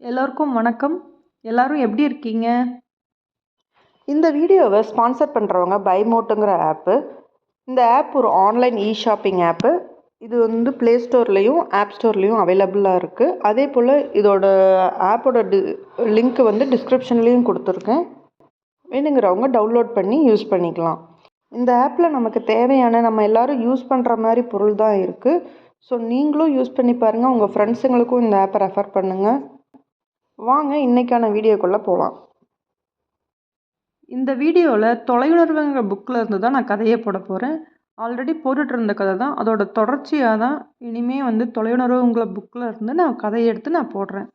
எல்லோருக்கும் வணக்கம். எல்லாரும் எப்படி இருக்கீங்க? இந்த வீடியோவை ஸ்பான்சர் பண்ணுறவங்க பைமோட்டுங்கிற ஆப்பு. இந்த ஆப் ஒரு ஆன்லைன் ஷாப்பிங் ஆப்பு. இது வந்து ப்ளே ஸ்டோர்லேயும் ஆப் ஸ்டோர்லேயும் அவைலபிளாக இருக்குது. அதே போல் இதோட ஆப்போட லிங்க் வந்து டிஸ்கிரிப்ஷன்லேயும் கொடுத்துருக்கேன். வேணுங்கிறவங்க டவுன்லோட் பண்ணி யூஸ் பண்ணிக்கலாம். இந்த ஆப்பில் நமக்கு தேவையான நம்ம எல்லோரும் யூஸ் பண்ணுற மாதிரி பொருள் தான் இருக்குது. ஸோ நீங்களும் யூஸ் பண்ணி பாருங்கள். உங்கள் ஃப்ரெண்ட்ஸுங்களுக்கும் இந்த ஆப்பை ரெஃபர் பண்ணுங்கள். வாங்க இன்றைக்கான வீடியோக்குள்ளே போகலாம். இந்த வீடியோவில் தொலையுணர்வுங்கிற புக்கில் இருந்து தான் நான் கதையை போட போகிறேன். ஆல்ரெடி போட்டுட்டு இருந்த கதை தான், அதோட தொடர்ச்சியாக தான் இனிமேல் வந்து தொலையுணர்வுங்கிற புக்கில் இருந்து நான் கதையை எடுத்து நான் போடுறேன்.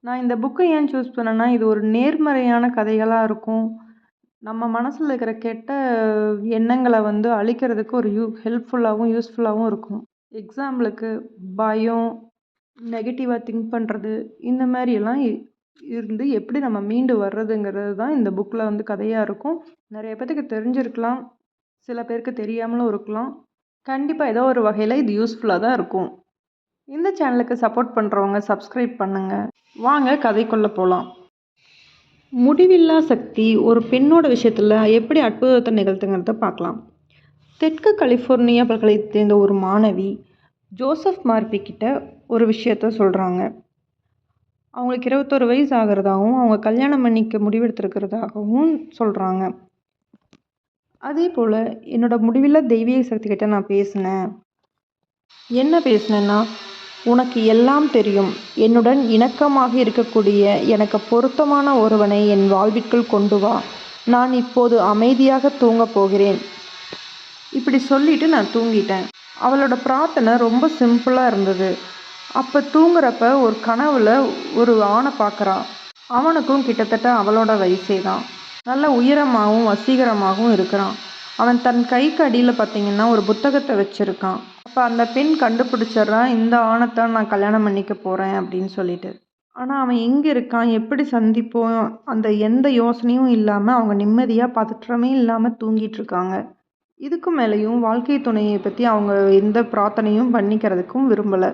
நான் இந்த புக்கை ஏன் சூஸ் பண்ணேன்னா, இது ஒரு நேர்மறையான கதைகளாக இருக்கும். நம்ம மனசில் இருக்கிற கெட்ட எண்ணங்களை வந்து அழிக்கிறதுக்கு ஒரு ஹெல்ப்ஃபுல்லாகவும் யூஸ்ஃபுல்லாகவும் இருக்கும். எக்ஸாம்பிளுக்கு பயம், நெகட்டிவாக திங்க் பண்ணுறது, இந்த மாதிரியெல்லாம் இருந்து எப்படி நம்ம மீண்டு வர்றதுங்கிறது தான் இந்த புக்கில் வந்து கதையாக இருக்கும். நிறைய பேருக்கு தெரிஞ்சிருக்கலாம், சில பேருக்கு தெரியாமலும் இருக்கலாம். கண்டிப்பாக ஏதோ ஒரு வகையில் இது யூஸ்ஃபுல்லாக தான் இருக்கும். இந்த சேனலுக்கு சப்போர்ட் பண்ணுறவங்க சப்ஸ்கிரைப் பண்ணுங்கள். வாங்க கதைக்குள்ளே போகலாம். முடிவில்லா சக்தி ஒரு பெண்ணோட விஷயத்தில் எப்படி அற்புதத்தை நிகழ்த்துங்கிறத பார்க்கலாம். தெற்கு கலிஃபோர்னியா பல்கலைக்கழகத்தை சேர்ந்த ஒரு மாணவி ஜோசப் மார்பி கிட்ட ஒரு விஷயத்த சொல்கிறாங்க. அவங்களுக்கு 21 வயசு ஆகிறதாகவும் அவங்க கல்யாணம் பண்ணிக்க முடிவெடுத்துருக்கிறதாகவும் சொல்கிறாங்க. அதே போல் என்னோட முடிவில்லா தெய்வீக சக்தி கிட்ட நான் பேசினேன். என்ன பேசினேன்னா, உனக்கு எல்லாம் தெரியும், என்னுடன் இணக்கமாக இருக்கக்கூடிய எனக்கு பொருத்தமான ஒருவனை என் வாழ்விற்குள் கொண்டு வா, நான் இப்போது அமைதியாக தூங்கப் போகிறேன். இப்படி சொல்லிட்டு நான் தூங்கிட்டேன். அவளோட பிரார்த்தனை ரொம்ப சிம்பிளாக இருந்தது. அப்போ தூங்குறப்ப ஒரு கனவுல ஒரு ஆணை பார்க்குறான். அவனுக்கும் கிட்டத்தட்ட அவளோட வயசே தான். நல்ல உயரமாகவும் வசீகரமாகவும் இருக்கிறான். அவன் தன் கைக்கு அடியில் பார்த்திங்கன்னா ஒரு புத்தகத்தை வச்சுருக்கான். அப்போ அந்த பெண் கண்டுபிடிச்சிட்றான், இந்த ஆணைத்தான் நான் கல்யாணம் பண்ணிக்க போகிறேன் அப்படின்னு சொல்லிட்டு. ஆனால் அவன் எங்கே இருக்கான், எப்படி சந்திப்போம், அந்த எந்த யோசனையும் இல்லாமல் அவங்க நிம்மதியாக பதற்றமே இல்லாமல் தூங்கிட்டுருக்காங்க. இதுக்கு மேலேயும் வாழ்க்கை துணையை பற்றி அவங்க எந்த பிரார்த்தனையும் பண்ணிக்கிறதுக்கும் விரும்பலை.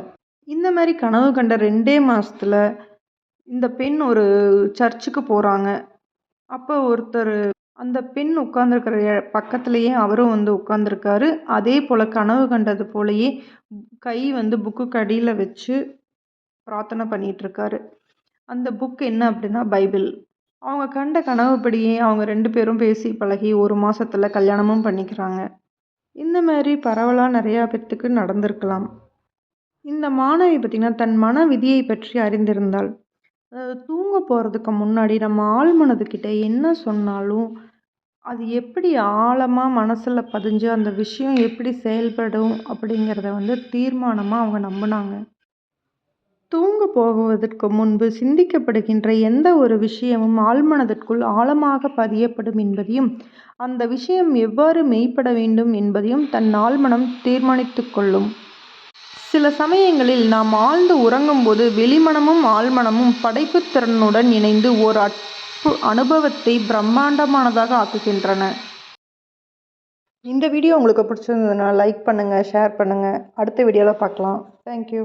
இந்த மாதிரி கனவு கண்ட 2 மாதத்தில் இந்த பெண் ஒரு சர்ச்சுக்கு போகிறாங்க. அப்போ ஒருத்தர் அந்த பெண் உட்கார்ந்துருக்கிற பக்கத்துலேயே அவரும் வந்து உட்காந்துருக்காரு. அதே போல் கனவு கண்டது போலயே கை வந்து புக்குக்கு அடியில் வச்சு பிரார்த்தனை பண்ணிகிட்ருக்காரு. அந்த புக் என்ன அப்படின்னா பைபிள். அவங்க கண்ட கனவுப்படியே அவங்க 2 பேரும் பேசி பழகி 1 மாதத்தில் கல்யாணமும் பண்ணிக்கிறாங்க. இந்த மாதிரி பரவலாக நிறையா பேர்த்துக்கு நடந்திருக்கலாம். இந்த மாணவி பார்த்திங்கன்னா தன் மன விதியை பற்றி அறிந்திருந்தாள். அதாவது தூங்க போகிறதுக்கு முன்னாடி நம்ம ஆழ் மனதுக்கிட்ட என்ன சொன்னாலும் அது எப்படி ஆழமாக மனசில் பதிஞ்சு அந்த விஷயம் எப்படி செயல்படும் அப்படிங்கிறத வந்து தீர்மானமாக அவங்க நம்பினாங்க. தூங்க போகுவதற்கு முன்பு சிந்திக்கப்படுகின்ற எந்த ஒரு விஷயமும் ஆழ்மனதிற்குள் ஆழமாக பதியப்படும் என்பதையும் அந்த விஷயம் எவ்வாறு மெய்ப்பட வேண்டும் என்பதையும் தன் ஆழ்மனம் தீர்மானித்து கொள்ளும். சில சமயங்களில் நாம் ஆழ்ந்து உறங்கும்போது வெளிமனமும் ஆழ்மனமும் படைப்பு திறனுடன் இணைந்து ஒரு அனுபவத்தை பிரம்மாண்டமானதாக ஆக்குகின்றன. இந்த வீடியோ உங்களுக்கு பிடிச்சிருந்ததுன்னா லைக் பண்ணுங்கள், ஷேர் பண்ணுங்கள். அடுத்த வீடியோவில் பார்க்கலாம். தேங்க்யூ.